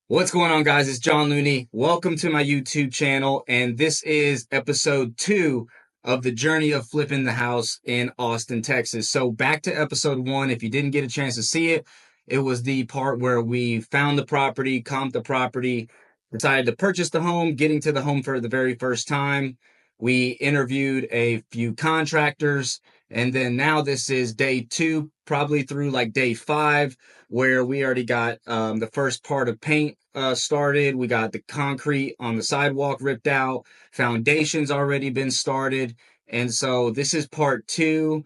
What's going on, guys? It's John Looney. Welcome to my YouTube channel, and this is episode 2 of the journey of flipping the house in Austin, Texas. So back to episode 1. If you didn't get a chance to see it, it was the part where we found the property, comped the property, decided to purchase the home, getting to the home for the very first time. We interviewed a few contractors, and then now this is day 2, probably through like day 5, where we already got the first part of paint started. We got the concrete on the sidewalk ripped out. Foundation's already been started. And so this is part 2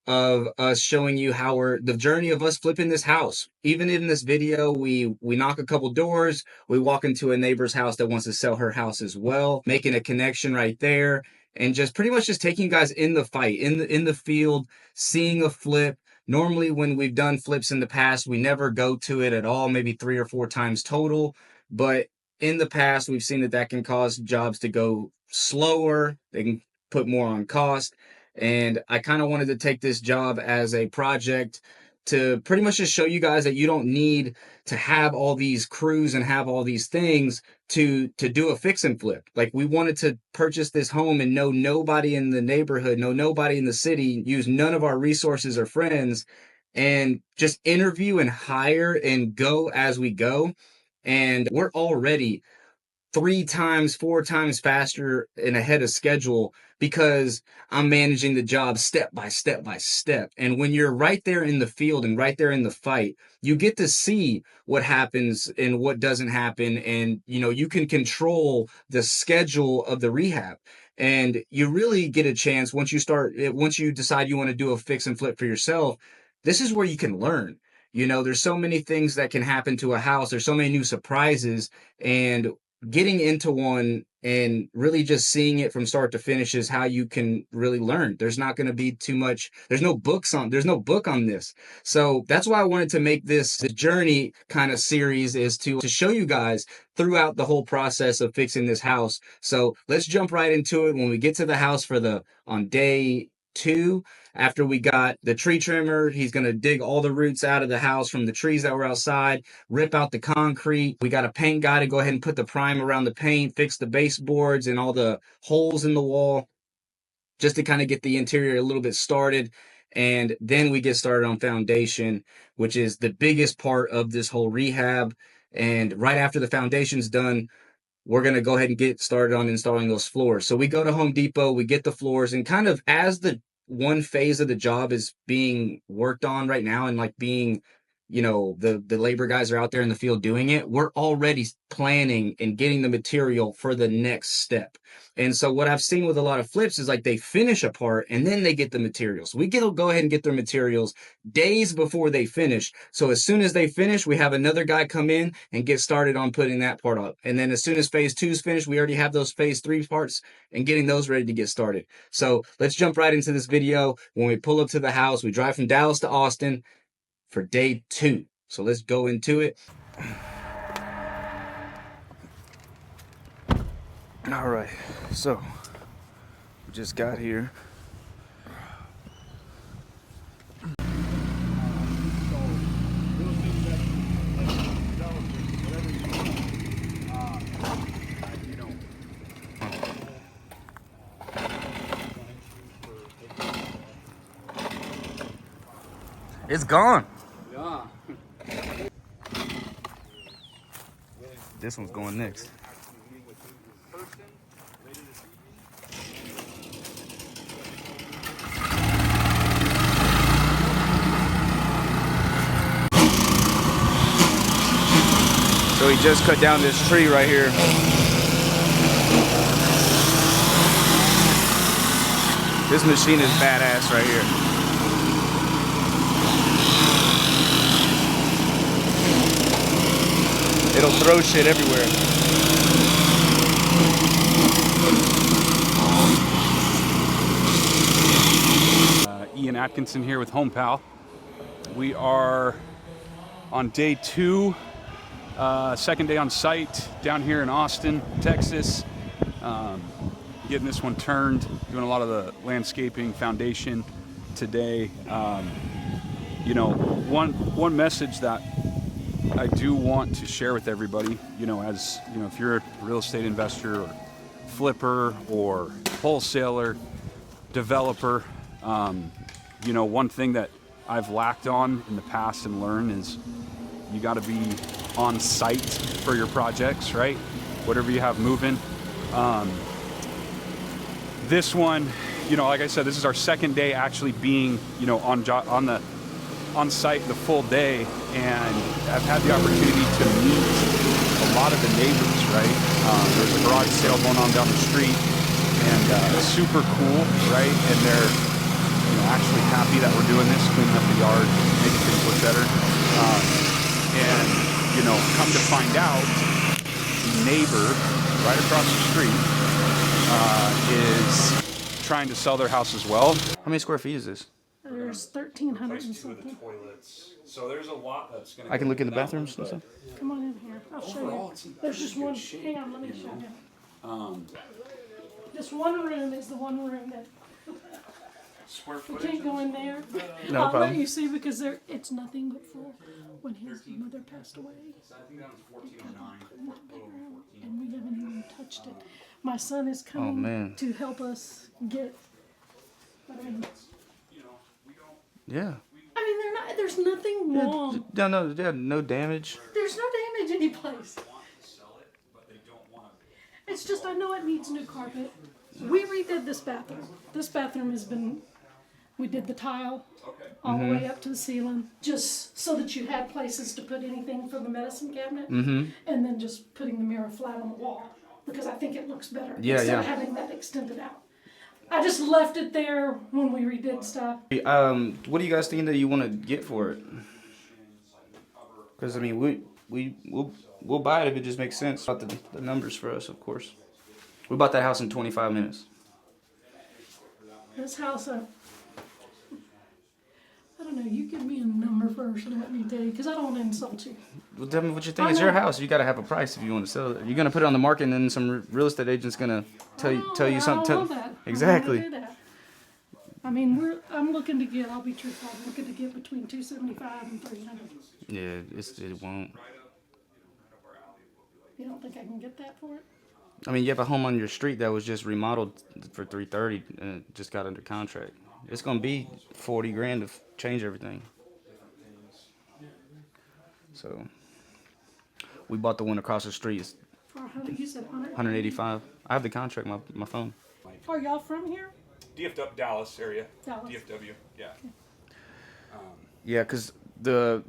of us showing you how the journey of us flipping this house. Even in this video, we knock a couple doors. We walk into a neighbor's house that wants to sell her house as well, making a connection right there. And just pretty much just taking you guys in the fight, in the field, seeing a flip. Normally, when we've done flips in the past, we never go to it at all, maybe 3 or 4 times total. But in the past, we've seen that can cause jobs to go slower. They can put more on cost. And I kind of wanted to take this job as a project to pretty much just show you guys that you don't need to have all these crews and have all these things to do a fix and flip. Like, we wanted to purchase this home and know nobody in the neighborhood, know nobody in the city, use none of our resources or friends, and just interview and hire and go as we go. And we're already 3 times, 4 times faster and ahead of schedule because I'm managing the job step by step by step. And when you're right there in the field and right there in the fight, you get to see what happens and what doesn't happen. And, you can control the schedule of the rehab. And you really get a chance once you decide you want to do a fix and flip for yourself. This is where you can learn. There's so many things that can happen to a house. There's so many new surprises, and getting into one and really just seeing it from start to finish is how you can really learn. There's not going to be too much. There's no book on this. So that's why I wanted to make this the journey kind of series, is to show you guys throughout the whole process of fixing this house. So let's jump right into it. When we get to the house on day 2, after we got the tree trimmer, he's going to dig all the roots out of the house from the trees that were outside, rip out the concrete. We got a paint guy to go ahead and put the prime around the paint, fix the baseboards and all the holes in the wall, just to kind of get the interior a little bit started. And then we get started on foundation, which is the biggest part of this whole rehab. And right after the foundation's done, we're going to go ahead and get started on installing those floors. So we go to Home Depot, we get the floors, and kind of as the one phase of the job is being worked on right now, and like being, the labor guys are out there in the field doing it, we're already planning and getting the material for the next step. And so what I've seen with a lot of flips is like they finish a part and then they get the materials. We go ahead and get their materials days before they finish. So as soon as they finish, we have another guy come in and get started on putting that part up. And then as soon as phase 2 is finished, we already have those phase 3 parts and getting those ready to get started. So let's jump right into this video. When we pull up to the house, we drive from Dallas to Austin for day 2. So let's go into it. All right, so we just got here. It's gone. Yeah. This one's going next. So he just cut down this tree right here. This machine is badass right here. It'll throw shit everywhere. Ian Atkinson here with Home Pal. We are on day 2, second day on site down here in Austin, Texas. Getting this one turned, doing a lot of the landscaping, foundation today. One message that I do want to share with everybody, you know, as you know, if you're a real estate investor or flipper or wholesaler, developer, you know, one thing that I've lacked on in the past and learned is you got to be on site for your projects, right? Whatever you have moving. This one, you know, like I said, this is our second day actually being, you know, on site the full day, and I've had the opportunity to meet a lot of the neighbors, right? There's a garage sale going on down the street, and it's super cool, right? And they're, you know, actually happy that we're doing this, cleaning up the yard, making things look better. And, you know, come to find out, the neighbor right across the street is trying to sell their house as well. How many square feet is this? There's 1,300 and something. Toilets. So there's a lot that's going I can look in the bathrooms and stuff. Come on in here. I'll show you. There's just one. Hang on, let me show you. This one room is the one room that square you footage. can't go in there. No I'll problem. let you see because it's nothing but full. When his mother passed away, I think that was 1409. and we haven't even touched it. My son is Oh, coming man. to help us get. I mean, Yeah. they're not. There's nothing wrong. No damage. There's no damage anyplace. It's just I know it needs new carpet. We redid this bathroom. This bathroom has been. We did the tile all the way up to the ceiling, just so that you had places to put anything from the medicine cabinet, and then just putting the mirror flat on the wall because I think it looks better instead of having that extended out. I just left it there when we redid stuff. What do you guys think that you want to get for it? Because I mean, we'll buy it if it just makes sense. About the numbers for us, of course. We bought that house in 25 minutes. This house, I don't know. You give me a number first and let me tell you, because I don't want to insult you. Well, tell me what you think. It's your house. You got to have a price if you want to sell it. You're gonna put it on the market, and then some real estate agent's gonna tell you something. I don't want that. Exactly. I don't wanna do that. I mean, I'm looking to get. I'll be truthful. I'm looking to get between 275 and 300. Yeah, it won't. You don't think I can get that for it? I mean, you have a home on your street that was just remodeled for 330 and it just got under contract. It's gonna be 40 grand to change everything. So we bought the one across the street. It's For 100, you said 100. 185. I have the contract, my phone. Are y'all from here? DFW, Dallas area. Dallas. DFW, yeah. Yeah, because the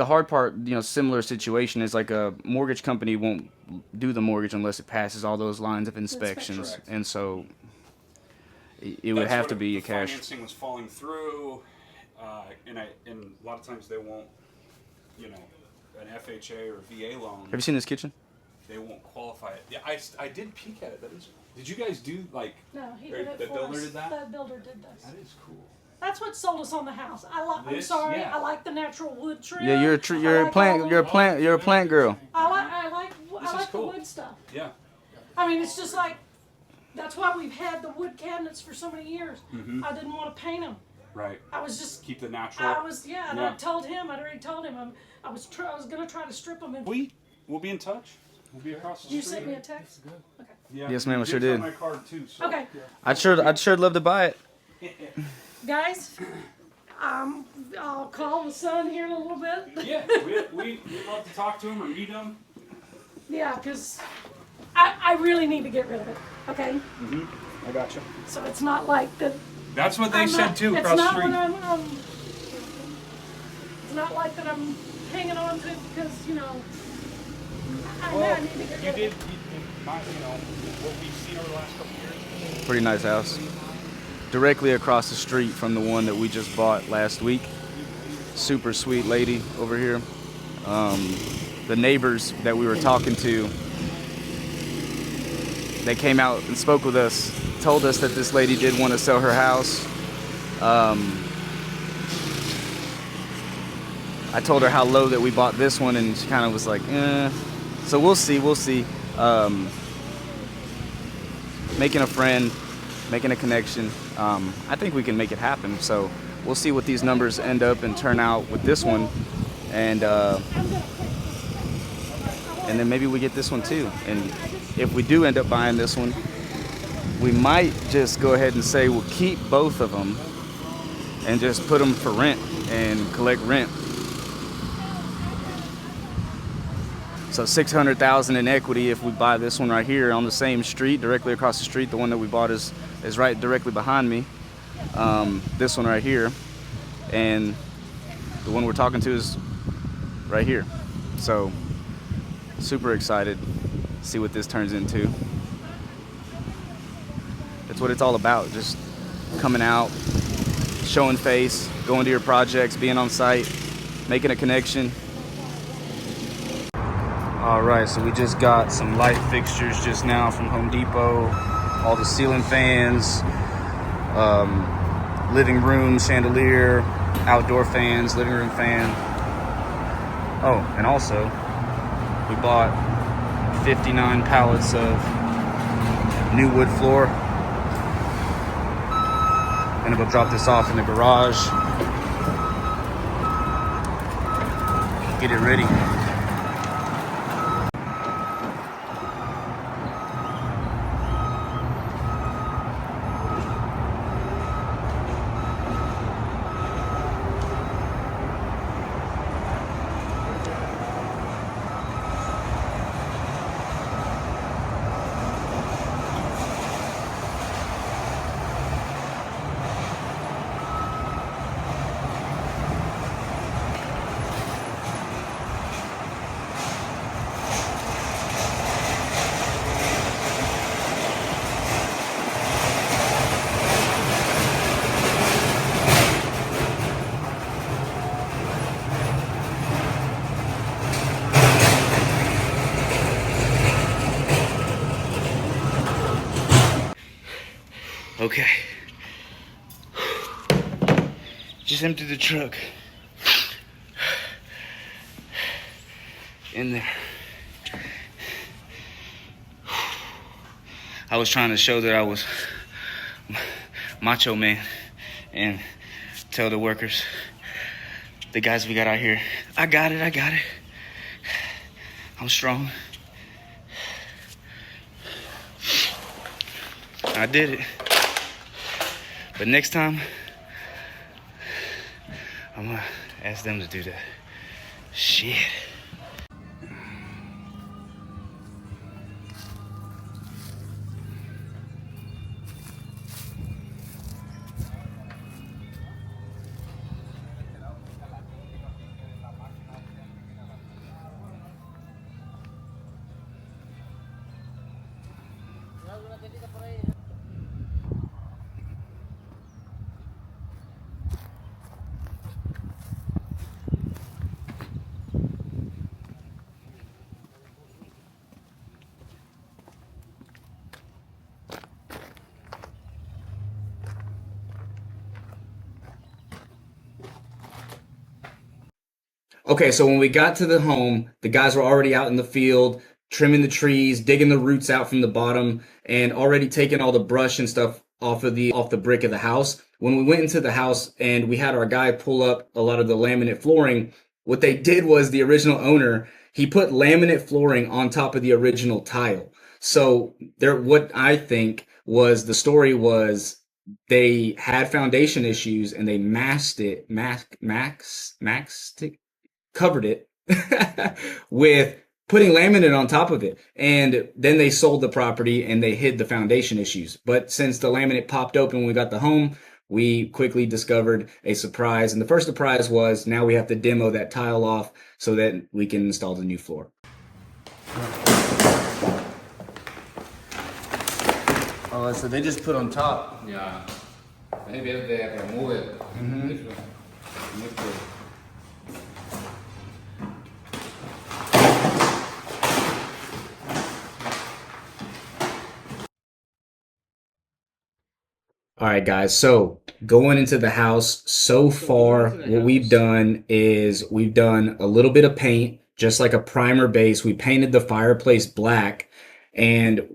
hard part, similar situation is like a mortgage company won't do the mortgage unless it passes all those lines of inspections, Correct. and so it would have to be a cash. Financing was falling through, and a lot of times they won't, an FHA or VA loan. Have you seen this kitchen? They won't qualify it. Yeah, I did peek at it. That is. Did you guys do No, he did it the for builder us. did that? The builder did this. That is cool. That's what sold us on the house. I'm This? sorry. Yeah. I like the natural wood trim. Yeah, you're a plant girl. I like cool. the wood stuff. Yeah. I mean, it's just like that's why we've had the wood cabinets for so many years. Mm-hmm. I didn't want to paint them. Right. I was just Keep the natural. and Yeah. I told him. I'd already told him. I was gonna try to strip them. And We'll be in touch. We'll be across the you street. sent me a text. Okay. Yeah. Yes, ma'am, I You sure did did. my card too. So. Okay, I'd sure love to buy it. guys. I'll call the son here in a little bit. Yeah, we'd love to talk to him or meet him. Yeah, because I really need to get rid of it. Okay. Mm-hmm. I gotcha. So it's not like that. That's what they said too across It's the not street. when it's not like that I'm hanging on to it because I need to get rid of it. What we've seen over the last couple of years. Pretty nice house. Directly across the street from the one that we just bought last week. Super sweet lady over here. The neighbors that we were talking to, they came out and spoke with us, told us that this lady did want to sell her house. I told her how low that we bought this one, and she kind of was like, eh. So we'll see. Making a friend, making a connection. I think we can make it happen. So we'll see what these numbers end up and turn out with this one. And I'm gonna quit. and then maybe we get this one too. And if we do end up buying this one, we might just go ahead and say we'll keep both of them and just put them for rent and collect rent. So $600,000 in equity if we buy this one right here on the same street, directly across the street. The one that we bought is right directly behind me. This one right here, and the one we're talking to is right here. So super excited to see what this turns into. That's what it's all about, just coming out, showing face, going to your projects, being on site, making a connection. All right, so we just got some light fixtures just now from Home Depot, all the ceiling fans, living room chandelier, outdoor fans, living room fan. Oh, and also we bought 59 pallets of new wood floor. Gonna go drop this off in the garage, get it ready. Okay, just emptied the truck in there. I was trying to show that I was macho man and tell the workers, the guys we got out here, I got it. I'm strong. I did it. But next time, I'm gonna ask them to do that. Shit. Okay, so when we got to the home, the guys were already out in the field, trimming the trees, digging the roots out from the bottom, and already taking all the brush and stuff off the brick of the house. When we went into the house and we had our guy pull up a lot of the laminate flooring, what they did was the original owner, he put laminate flooring on top of the original tile. So what I think was the story was they had foundation issues and they covered it with putting laminate on top of it. And then they sold the property and they hid the foundation issues. But since the laminate popped open when we got the home, we quickly discovered a surprise. And the first surprise was now we have to demo that tile off so that we can install the new floor. Oh, so they just put on top. Yeah. Maybe they have to remove it. Mm-hmm. All right, guys. So going into the house, so far, what we've done is we've done a little bit of paint, just like a primer base. We painted the fireplace black. And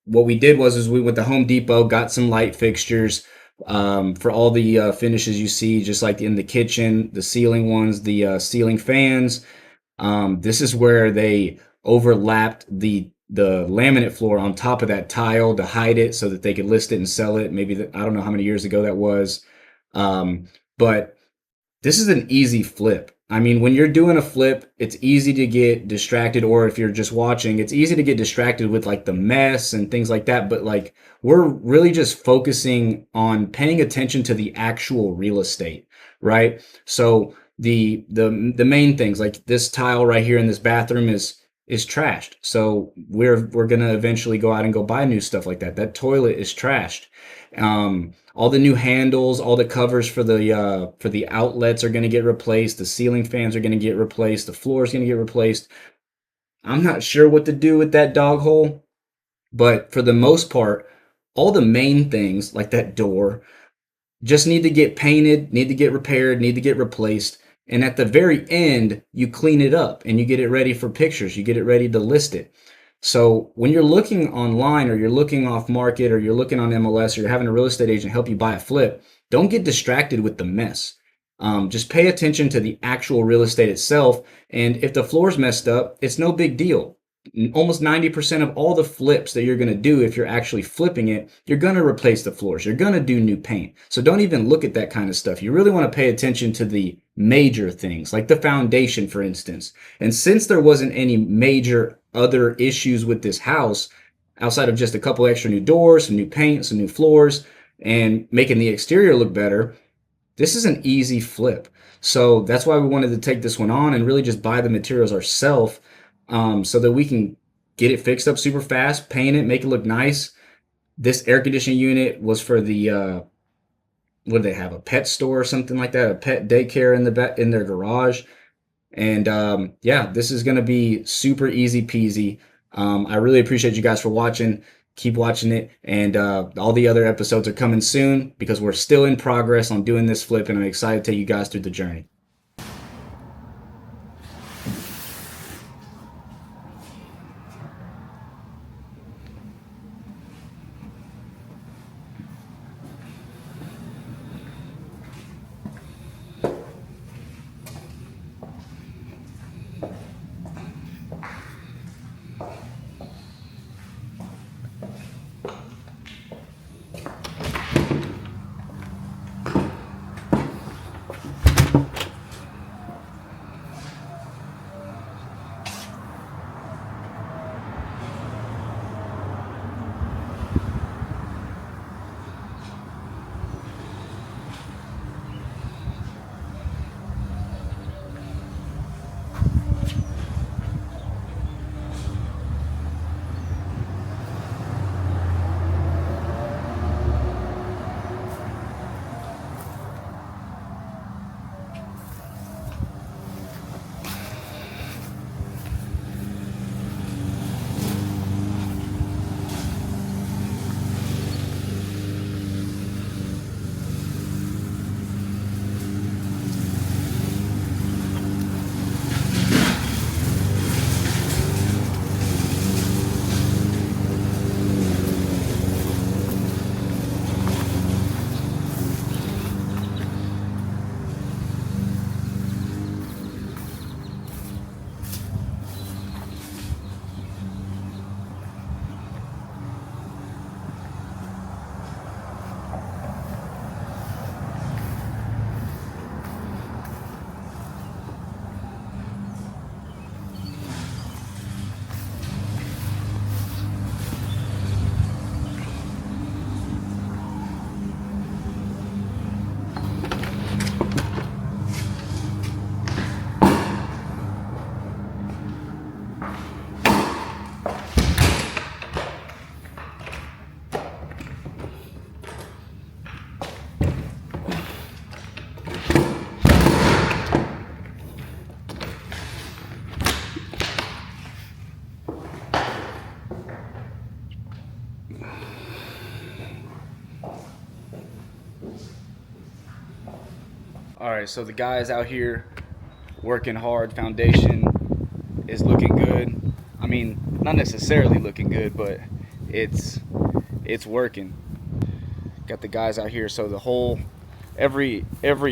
what we did was we went to Home Depot, got some light fixtures for all the finishes you see, just like in the kitchen, the ceiling ones, the ceiling fans. This is where they overlapped the laminate floor on top of that tile to hide it so that they could list it and sell it. Maybe I don't know how many years ago that was. But this is an easy flip. I mean, when you're doing a flip, it's easy to get distracted, or if you're just watching, it's easy to get distracted with like the mess and things like that. But like, we're really just focusing on paying attention to the actual real estate, right? So the main things, like this tile right here in this bathroom is trashed. So we're gonna eventually go out and go buy new stuff like that. That toilet is trashed. All the new handles, all the covers for the outlets are going to get replaced. The ceiling fans are going to get replaced. The floor is going to get replaced. I'm not sure what to do with that dog hole, but for the most part, all the main things like that door just need to get painted, need to get repaired, need to get replaced. And at the very end, you clean it up and you get it ready for pictures. You get it ready to list it. So when you're looking online, or you're looking off market, or you're looking on MLS, or you're having a real estate agent help you buy a flip, don't get distracted with the mess. Just pay attention to the actual real estate itself. And if the floor's messed up, it's no big deal. Almost 90% of all the flips that you're going to do, if you're actually flipping it, you're going to replace the floors. You're going to do new paint. So don't even look at that kind of stuff. You really want to pay attention to the major things, like the foundation, for instance. And since there wasn't any major other issues with this house, outside of just a couple extra new doors, some new paint, some new floors, and making the exterior look better, this is an easy flip. So that's why we wanted to take this one on and really just buy the materials ourselves, so that we can get it fixed up super fast, paint it, make it look nice. This air conditioning unit was for the what do they have, a pet store or something like that, a pet daycare in their garage. And yeah, this is going to be super easy peasy. I really appreciate you guys for watching. Keep watching it, and all the other episodes are coming soon because we're still in progress on doing this flip, and I'm excited to take you guys through the journey. All right, so the guys out here working hard. Foundation is looking good. I mean, not necessarily looking good, but it's working. Got the guys out here, so the whole every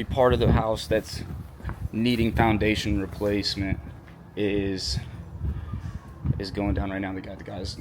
part of the house that's needing foundation replacement is is going down right now. They got the guys.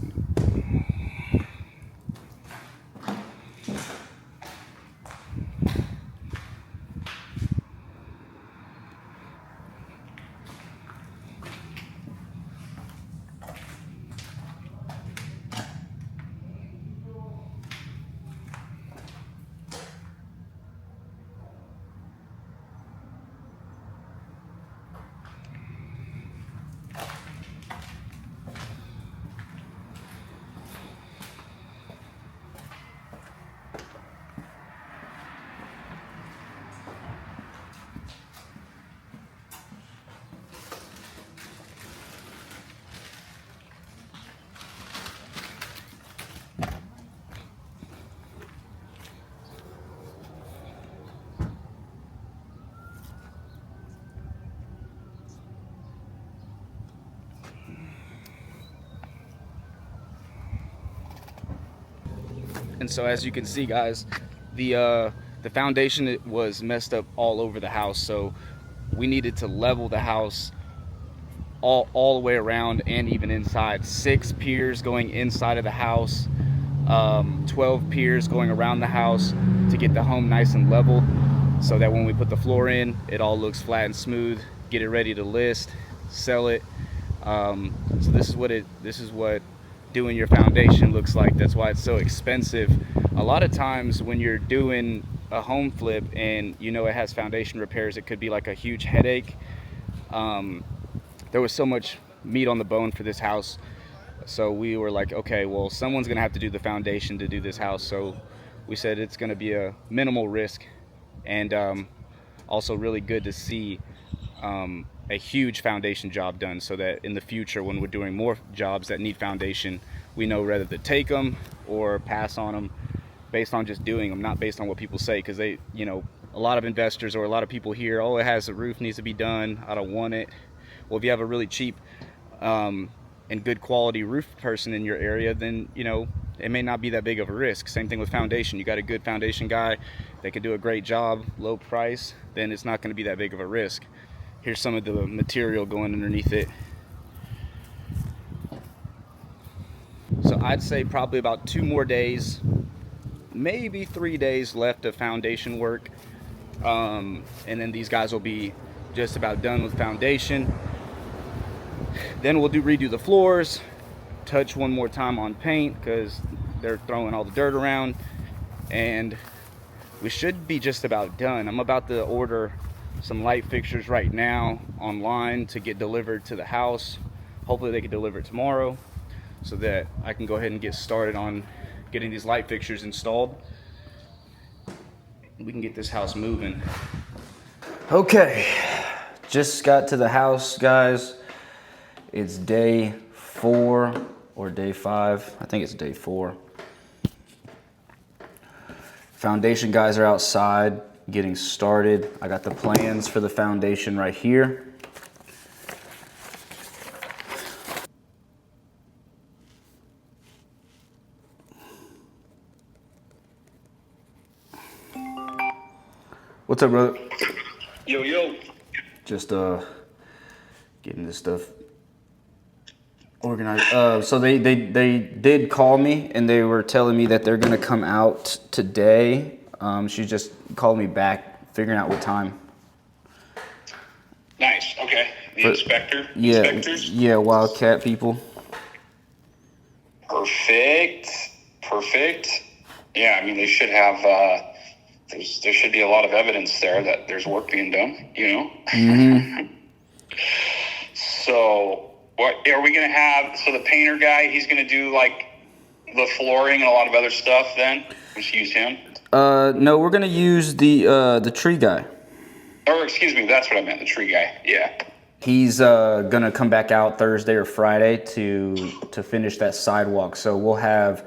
And so as you can see, guys, the foundation was messed up all over the house. So we needed to level the house all the way around and even inside. 6 piers going inside of the house, 12 piers going around the house to get the home nice and level, so that when we put the floor in, it all looks flat and smooth. Get it ready to list, sell it. So this is what doing your foundation looks like. That's why it's so expensive. A lot of times when you're doing a home flip and you know it has foundation repairs, it could be like a huge headache. There was so much meat on the bone for this house, so we were like, okay, well, someone's gonna have to do the foundation to do this house. So we said it's gonna be a minimal risk, and also really good to see a huge foundation job done, so that in the future when we're doing more jobs that need foundation, we know whether to take them or pass on them based on just doing them, not based on what people say. Because they, you know, a lot of investors or a lot of people hear, oh, it has a roof, needs to be done, I don't want it. Well, if you have a really cheap and good quality roof person in your area, then, you know, it may not be that big of a risk. Same thing with foundation. You got a good foundation guy that could do a great job, low price, then it's not going to be that big of a risk. Here's some of the material going underneath it. So I'd say probably about 2 more days, maybe 3 days left of foundation work. And then these guys will be just about done with foundation. Then we'll redo the floors, touch one more time on paint because they're throwing all the dirt around, and we should be just about done. I'm about to order some light fixtures right now online to get delivered to the house. Hopefully they can deliver it tomorrow so that I can go ahead and get started on getting these light fixtures installed. We can get this house moving. Okay, just got to the house, guys. It's day 4 or day 5. I think it's day 4. Foundation guys are outside getting started. I got the plans for the foundation right here. What's up, brother? Yo, yo. Just getting this stuff organized. So they did call me and they were telling me that they're gonna come out today. She just called me back, figuring out what time. Nice. Okay. The inspector. Yeah. Inspectors. Yeah. Wildcat people. Perfect. Yeah. I mean, they should have. There should be a lot of evidence there that there's work being done. You know. Mm-hmm. So, what are we gonna have? So the painter guy, he's gonna do like the flooring and a lot of other stuff. Then just use him. No, we're gonna use the tree guy. Or excuse me, that's what I meant. The tree guy. Yeah. He's gonna come back out Thursday or Friday to finish that sidewalk. So we'll have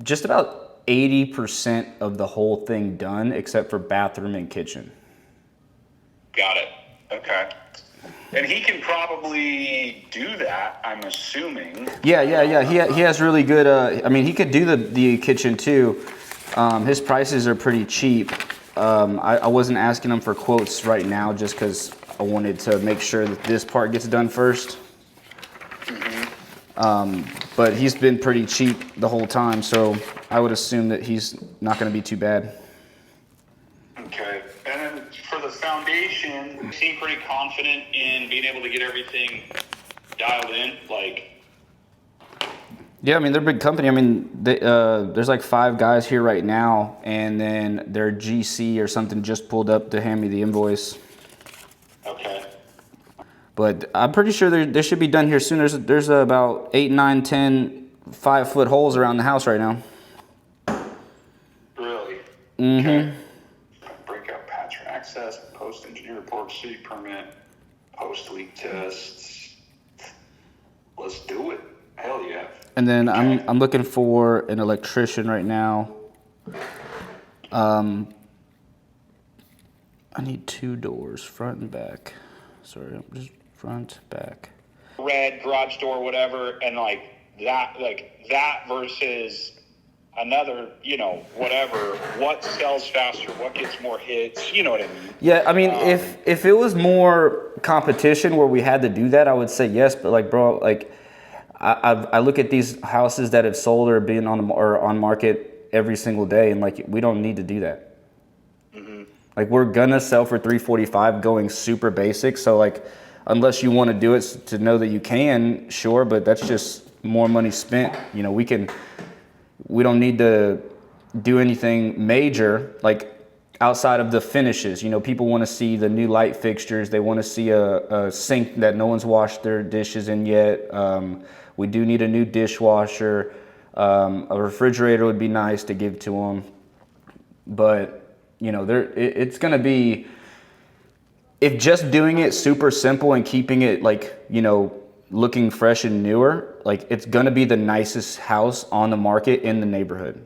just about 80% of the whole thing done, except for bathroom and kitchen. Got it. Okay. And he can probably do that, I'm assuming. Yeah. He has really good. I mean, he could do the kitchen too. His prices are pretty cheap. I wasn't asking him for quotes right now just because I wanted to make sure that this part gets done first. Mm-hmm. But he's been pretty cheap the whole time, so I would assume that he's not going to be too bad. Okay. And then for the foundation, you seem pretty confident in being able to get everything dialed in, like. Yeah, I mean, they're a big company. I mean, there's like 5 guys here right now, and then their GC or something just pulled up to hand me the invoice. Okay. But I'm pretty sure they should be done here soon. There's about 8, 9, 10 5-foot holes around the house right now. Really? Mm-hmm. Okay. Breakout patch for access, post engineer report, city permit, post leak tests. Let's do it. Hell yeah. And then I'm looking for an electrician right now. I need 2 doors, front and back. Sorry, just front, back. Red garage door, whatever, and like that versus another, whatever. What sells faster? What gets more hits? You know what I mean? Yeah, I mean, if it was more competition where we had to do that, I would say yes. But like, bro, like. I look at these houses that have sold or been on market every single day, and like we don't need to do that. Mm-hmm. Like we're gonna sell for $345, going super basic. So like, unless you want to do it to know that you can, sure, but that's just more money spent. We don't need to do anything major like outside of the finishes. People want to see the new light fixtures. They want to see a sink that no one's washed their dishes in yet. We do need a new dishwasher. A refrigerator would be nice to give to them. But, it's going to be, if just doing it super simple and keeping it like, looking fresh and newer, like it's going to be the nicest house on the market in the neighborhood.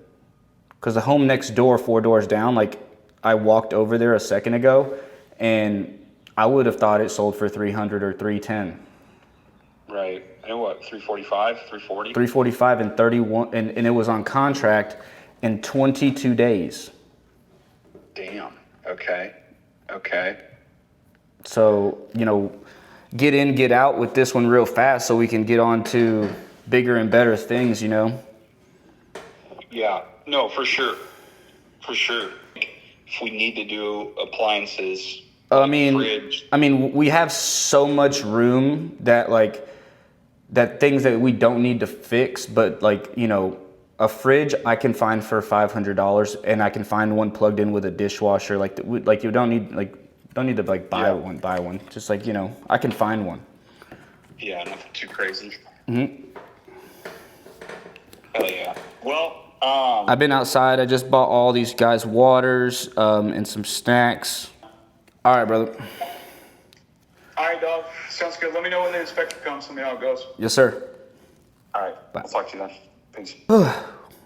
Because the home next door, 4 doors down, like I walked over there a second ago and I would have thought it sold for $300 or $310. Right. And what, 345, 340? 345 and 31, and it was on contract in 22 days. Damn. Okay. So, get in, get out with this one real fast so we can get on to bigger and better things, Yeah. No, for sure. If we need to do appliances, fridge. We have so much room that things that we don't need to fix, but a fridge I can find for $500, and I can find one plugged in with a dishwasher. Like you don't need to buy one. Just I can find one. Yeah, nothing too crazy. Mm-hmm. Hell yeah. Well, I've been outside. I just bought all these guys waters and some snacks. All right, brother. All right, dog. Sounds good. Let me know when the inspector comes. Let me know how it goes. Yes, sir. All right. Bye. I'll talk to you then. Peace.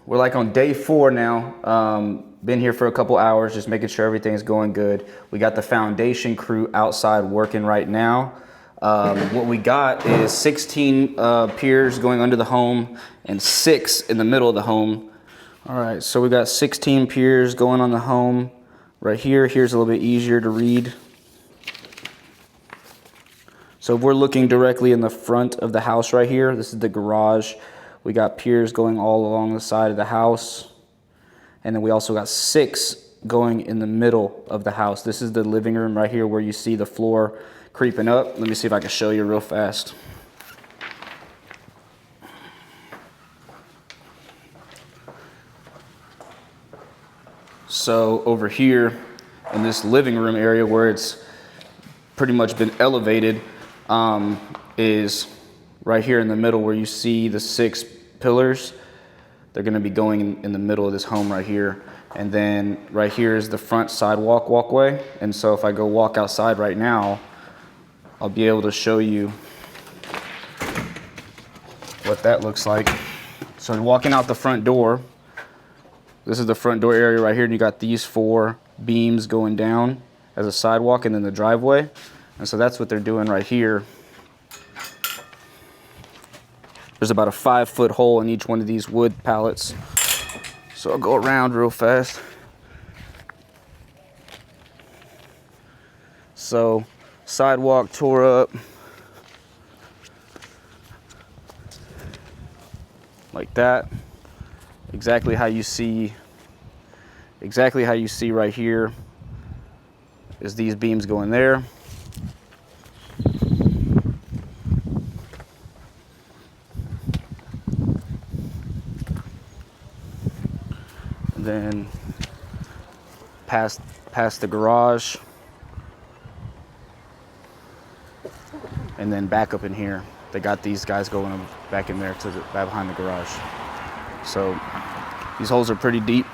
We're like on day 4 now. Been here for a couple hours, just making sure everything's going good. We got the foundation crew outside working right now. What we got is 16 piers going under the home and 6 in the middle of the home. All right, so we got 16 piers going on the home right here. Here's a little bit easier to read. So if we're looking directly in the front of the house right here, this is the garage. We got piers going all along the side of the house. And then we also got 6 going in the middle of the house. This is the living room right here where you see the floor creeping up. Let me see if I can show you real fast. So over here in this living room area where it's pretty much been elevated, is right here in the middle where you see the 6 pillars. They're going to be going in the middle of this home right here. And then right here is the front sidewalk walkway. And so if I go walk outside right now, I'll be able to show you what that looks like. So walking out the front door, this is the front door area right here. And you got these 4 beams going down as a sidewalk and then the driveway. And so that's what they're doing right here. There's about a 5-foot hole in each one of these wood pallets. So I'll go around real fast. So sidewalk tore up. like that. Exactly how you see right here is these beams going there. And then past the garage. And then back up in here. They got these guys going back in there to the back behind the garage. So these holes are pretty deep.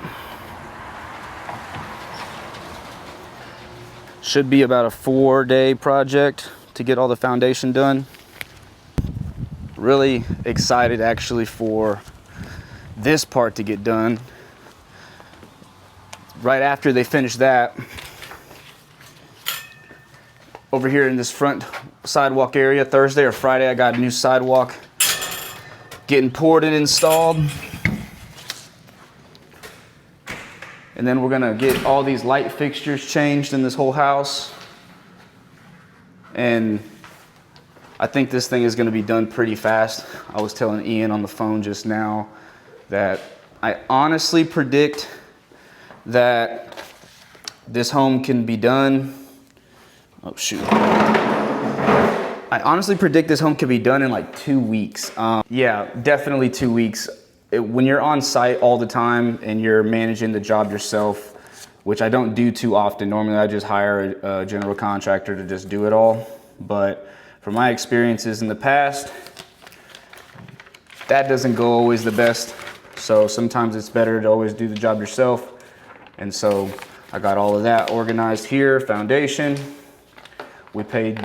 Should be about a 4-day project to get all the foundation done. Really excited actually for this part to get done. Right after they finish that, over here in this front sidewalk area, Thursday or Friday, I got a new sidewalk getting poured and installed. And then we're gonna get all these light fixtures changed in this whole house. And I think this thing is gonna be done pretty fast. I was telling Ian on the phone just now that I honestly predict that this home can be done. Oh shoot. I honestly predict this home could be done in like 2 weeks. Yeah, definitely 2 weeks. When you're on site all the time and you're managing the job yourself, which I don't do too often. Normally I just hire a general contractor to just do it all. But from my experiences in the past, that doesn't go always the best. So sometimes it's better to always do the job yourself. And so I got all of that organized here, foundation. We paid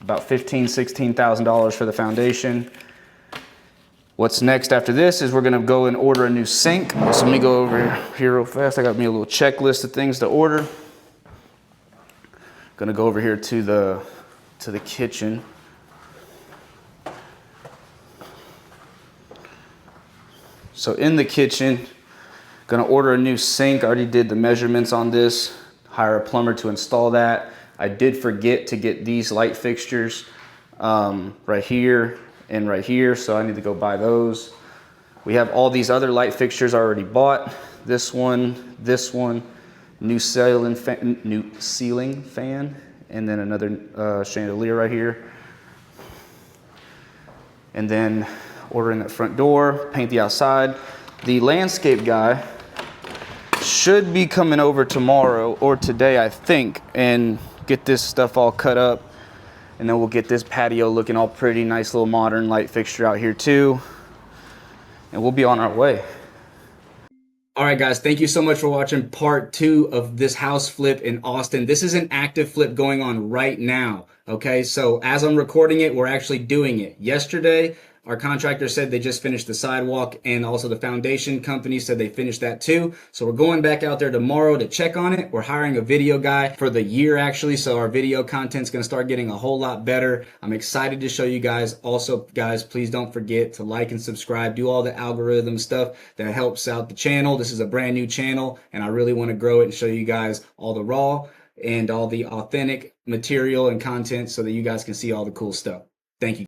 about $15,000, $16,000 for the foundation. What's next after this is we're gonna go and order a new sink. So let me go over here real fast. I got me a little checklist of things to order. Gonna go over here to the kitchen. So in the kitchen, gonna order a new sink. I already did the measurements on this, hire a plumber to install that. I did forget to get these light fixtures right here and right here, so I need to go buy those. We have all these other light fixtures already bought. This one, new ceiling fan, and then another chandelier right here. And then ordering that front door, paint the outside. The landscape guy should be coming over tomorrow or today, I think, and get this stuff all cut up. And then we'll get this patio looking all pretty, nice little modern light fixture out here too. And we'll be on our way. All right, guys, thank you so much for watching part 2 of this house flip in Austin. This is an active flip going on right now, okay? So as I'm recording it, we're actually doing it. Yesterday, our contractor said they just finished the sidewalk, and also the foundation company said they finished that too. So we're going back out there tomorrow to check on it. We're hiring a video guy for the year actually, so our video content's gonna start getting a whole lot better. I'm excited to show you guys. Also, guys, please don't forget to like and subscribe. Do all the algorithm stuff that helps out the channel. This is a brand new channel, and I really wanna grow it and show you guys all the raw and all the authentic material and content so that you guys can see all the cool stuff. Thank you.